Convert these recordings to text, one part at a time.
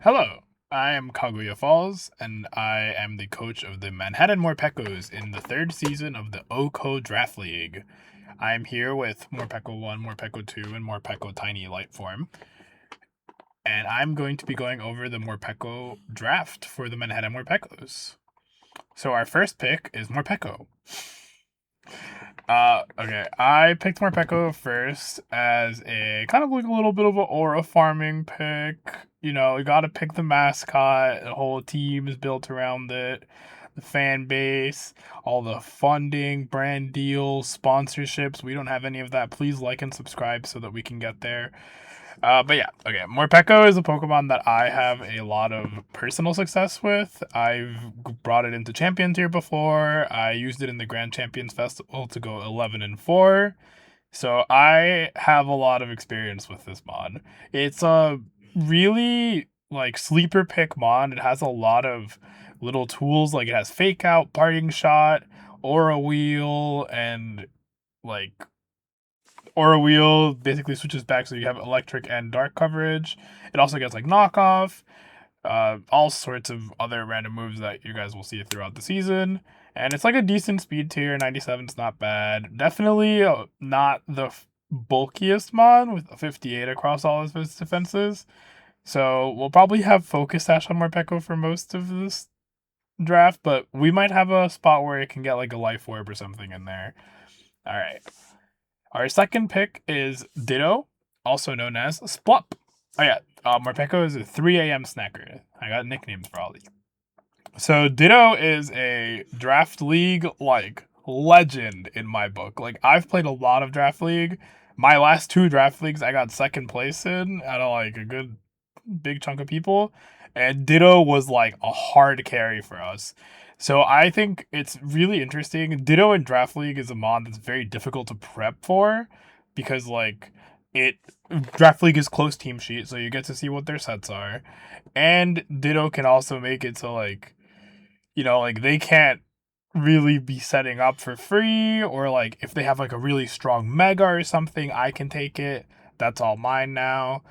Hello, I am Kaguya Falls, and I am the coach of the Manhattan Morpekos in the third season of the OHKO Draft League. I am here with Morpeko 1, Morpeko 2, and Morpeko Tiny Light Form, and I'm going to be going over the Morpeko draft for the Manhattan Morpekos. So our first pick is Morpeko. Okay, I picked Morpeko first as a kind of like a little bit of an aura farming pick. You know, you gotta pick the mascot, the whole team is built around it, the fan base, all the funding, brand deals, sponsorships. We don't have any of that. Please like and subscribe so that we can get there. But yeah, okay. Morpeko is a Pokemon that I have a lot of personal success with. I've brought it into Champion Tier before. I used it in the Grand Champions Festival to go 11-4. So I have a lot of experience with this mod. It's a really like sleeper pick mod. It has a lot of little tools, like it has Fake Out, Parting Shot, Aura Wheel, and like Aura Wheel basically switches back so you have electric and dark coverage. It also gets like knockoff, all sorts of other random moves that you guys will see throughout the season. And it's like a decent speed tier. 97 is not bad. Definitely not the bulkiest mod with a 58 across all of his defenses. So we'll probably have Focus Sash on Morpeko for most of this draft, but we might have a spot where it can get like a Life Orb or something in there. All right. Our second pick is Ditto, also known as Splup. Oh yeah, Morpeko is a 3 a.m. snacker. I got nicknames for all these. So Ditto is a draft league like legend in my book. Like I've played a lot of draft league. My last two draft leagues I got second place in out of like a good big chunk of people. And Ditto was like a hard carry for us. So I think it's really interesting. Ditto in Draft League is a mod that's very difficult to prep for because like it Draft League is close team sheet, so you get to see what their sets are. And Ditto can also make it so like, you know, like they can't really be setting up for free, or like if they have like a really strong mega or something, I can take it. That's all mine now.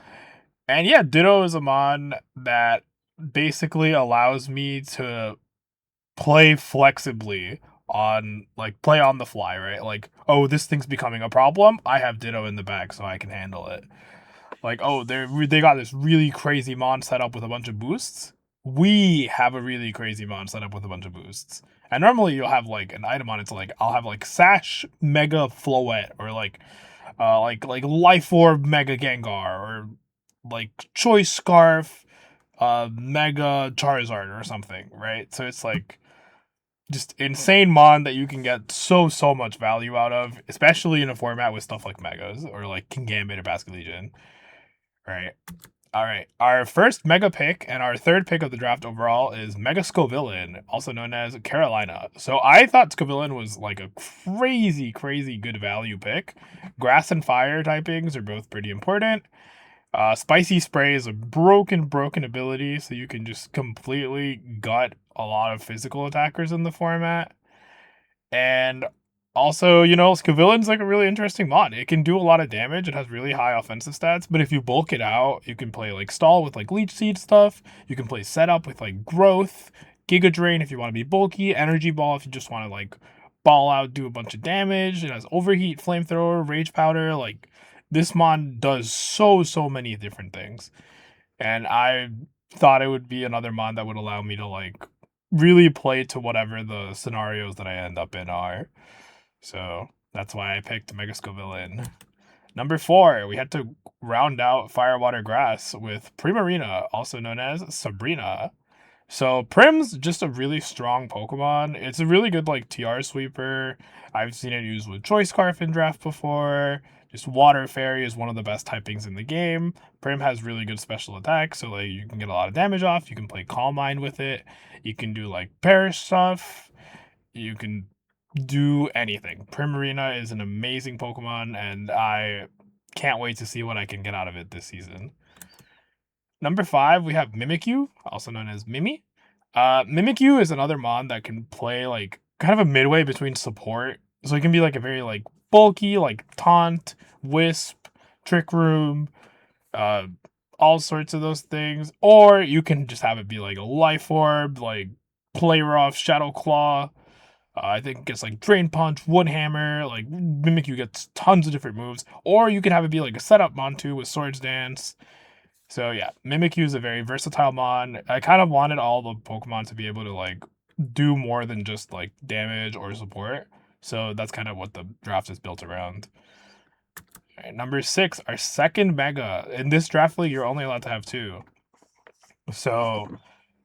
And yeah, Ditto is a mod that basically allows me to play flexibly on like play on the fly, right? Like, oh, this thing's becoming a problem. I have Ditto in the bag so I can handle it. Like, oh, they got this really crazy mon set up with a bunch of boosts. We have a really crazy mon set up with a bunch of boosts. And normally you'll have like an item on it, so like I'll have like Sash Mega Floette or like Life Orb Mega Gengar or like Choice Scarf Mega Charizard or something, right? So it's like just insane mon that you can get so much value out of, especially in a format with stuff like Megas or like King Gambit or Basculegion. Right. All right. Our first mega pick and our third pick of the draft overall is Mega Scovillain, also known as Carolina. So I thought Scovillain was like a crazy good value pick. Grass and fire typings are both pretty important. Spicy Spray is a broken ability, so you can just completely gut a lot of physical attackers in the format. And also, you know, Scovillain's like a really interesting mod. It can do a lot of damage. It has really high offensive stats, but if you bulk it out, you can play like Stall with like Leech Seed stuff. You can play Setup with like Growth, Giga Drain if you want to be bulky, Energy Ball if you just want to like ball out, do a bunch of damage. It has Overheat, Flamethrower, Rage Powder. Like this mod does so many different things. And I thought it would be another mod that would allow me to like really play to whatever the scenarios that I end up in are. So that's why I picked Mega Scovillain. Number 4, we had to round out Fire, Water, Grass with Primarina, also known as Sabrina. So Prim's just a really strong Pokemon. It's a really good like TR sweeper. I've seen it used with Choice Scarf in draft before. Just Water Fairy is one of the best typings in the game. Prim has really good special attacks, so like you can get a lot of damage off. You can play Calm Mind with it. You can do like Perish stuff. You can do anything. Primarina is an amazing Pokemon, and I can't wait to see what I can get out of it this season. Number 5, we have Mimikyu, also known as Mimi. Mimikyu is another mon that can play like kind of a midway between support. So it can be like a very like bulky, like Taunt, Wisp, Trick Room, uh, all sorts of those things. Or you can just have it be like a Life Orb, like Play Rough, Shadow Claw. I think it gets like Drain Punch, Wood Hammer, like Mimikyu gets tons of different moves. Or you can have it be like a setup mon too with Swords Dance. So yeah, Mimikyu is a very versatile mon. I kind of wanted all the Pokemon to be able to like do more than just like damage or support. So that's kind of what the draft is built around. All right, number 6, our second Mega. In this draft league, you're only allowed to have 2. So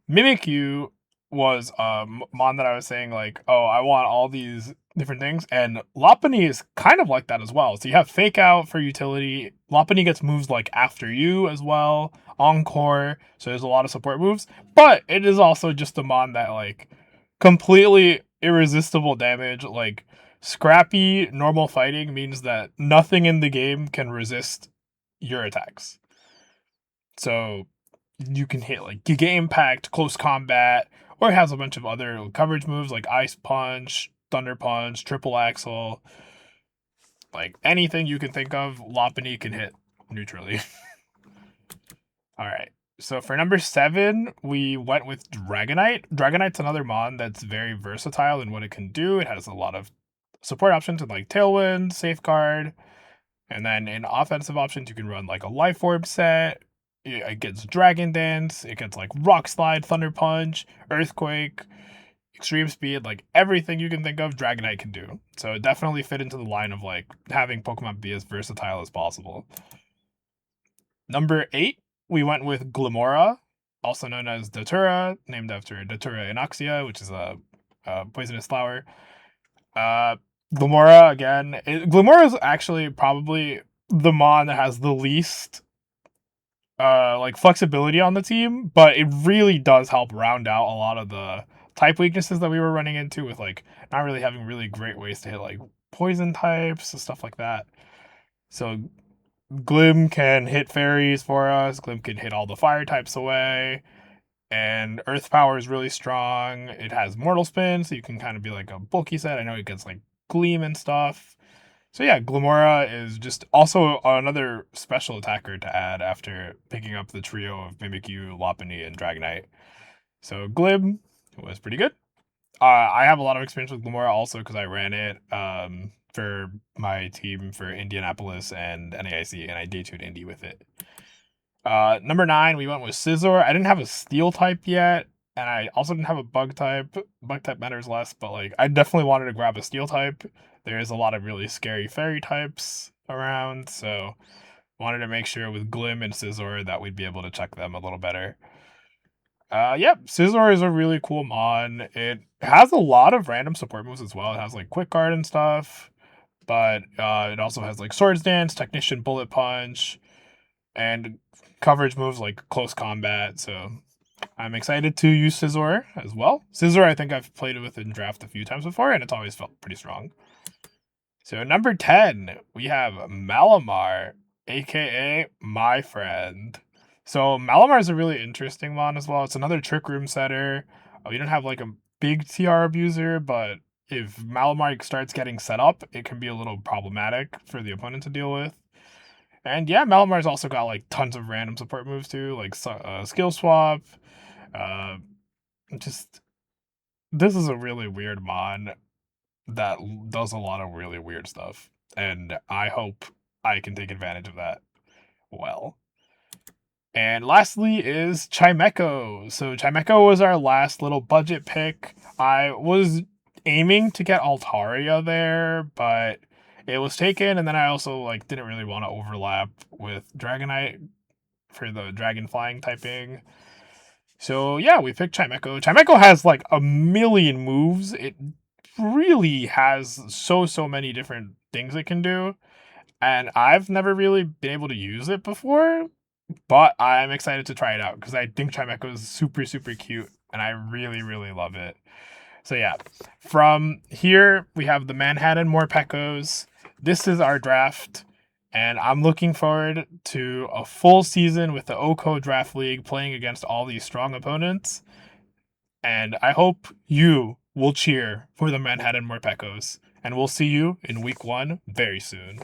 Mimikyu was mon that I was saying like, oh, I want all these different things, and Lopunny is kind of like that as well. So you have Fake Out for utility. Lopunny gets moves like After You as well, Encore. So there's a lot of support moves, but it is also just a mon that like completely irresistible damage. Like scrappy normal fighting means that nothing in the game can resist your attacks. So you can hit like Giga Impact, Close Combat, or it has a bunch of other coverage moves like Ice Punch, Thunder Punch, Triple Axle. Like anything you can think of, Lopunny can hit neutrally. All right. So for number 7, we went with Dragonite. Dragonite's another mon that's very versatile in what it can do. It has a lot of support options in like Tailwind, Safeguard, and then in offensive options, you can run like a Life Orb set. It gets Dragon Dance. It gets like Rock Slide, Thunder Punch, Earthquake, Extreme Speed, like everything you can think of, Dragonite can do. So it definitely fit into the line of like having Pokemon be as versatile as possible. Number 8, we went with Glimmora, also known as Datura, named after Datura Inoxia, which is a poisonous flower. Glimmora again. Glimmora is actually probably the mon that has the least like flexibility on the team, but it really does help round out a lot of the type weaknesses that we were running into with like not really having really great ways to hit like poison types and stuff like that. So Glim can hit fairies for us. Glim can hit all the fire types away. And Earth Power is really strong. It has Mortal Spin, so you can kind of be like a bulky set. I know it gets like Gleam and stuff. So yeah, Glimmora is just also another special attacker to add after picking up the trio of Mimikyu, Lopunny, and Dragonite. So Glim was pretty good. I have a lot of experience with Glimmora also because I ran it for my team for Indianapolis and NAIC, and I day 2'd Indy with it. Number 9, we went with Scizor. I didn't have a Steel type yet, and I also didn't have a Bug type. Bug type matters less, but like I definitely wanted to grab a Steel type. There's a lot of really scary Fairy types around, so wanted to make sure with Glim and Scizor that we'd be able to check them a little better. Yep, Scizor is a really cool mon. It has a lot of random support moves as well. It has like Quick Guard and stuff, but it also has like Swords Dance, Technician, Bullet Punch, and coverage moves like Close Combat. So I'm excited to use Scizor as well. Scizor, I think I've played with in draft a few times before, and it's always felt pretty strong. So number 10, we have Malamar, aka my friend. So Malamar is a really interesting one as well. It's another Trick Room setter. We don't have like a big TR abuser, but if Malamar starts getting set up, it can be a little problematic for the opponent to deal with. And yeah, Malamar's also got like tons of random support moves too, like skill swap. Just this is a really weird mon that does a lot of really weird stuff, and I hope I can take advantage of that well. And lastly is Chimeco. So Chimeco was our last little budget pick. I was aiming to get Altaria there, but it was taken, and then I also like didn't really want to overlap with Dragonite for the dragon flying typing. So yeah, we picked Chimeco. Chimeco has like a million moves. It really has so many different things it can do, and I've never really been able to use it before, but I'm excited to try it out because I think Chimeco is super cute, and I really love it. So yeah, from here we have the Manhattan Morpekos. This is our draft, and I'm looking forward to a full season with the OHKO Draft League playing against all these strong opponents. And I hope you will cheer for the Manhattan Morpekos. And we'll see you in week 1 very soon.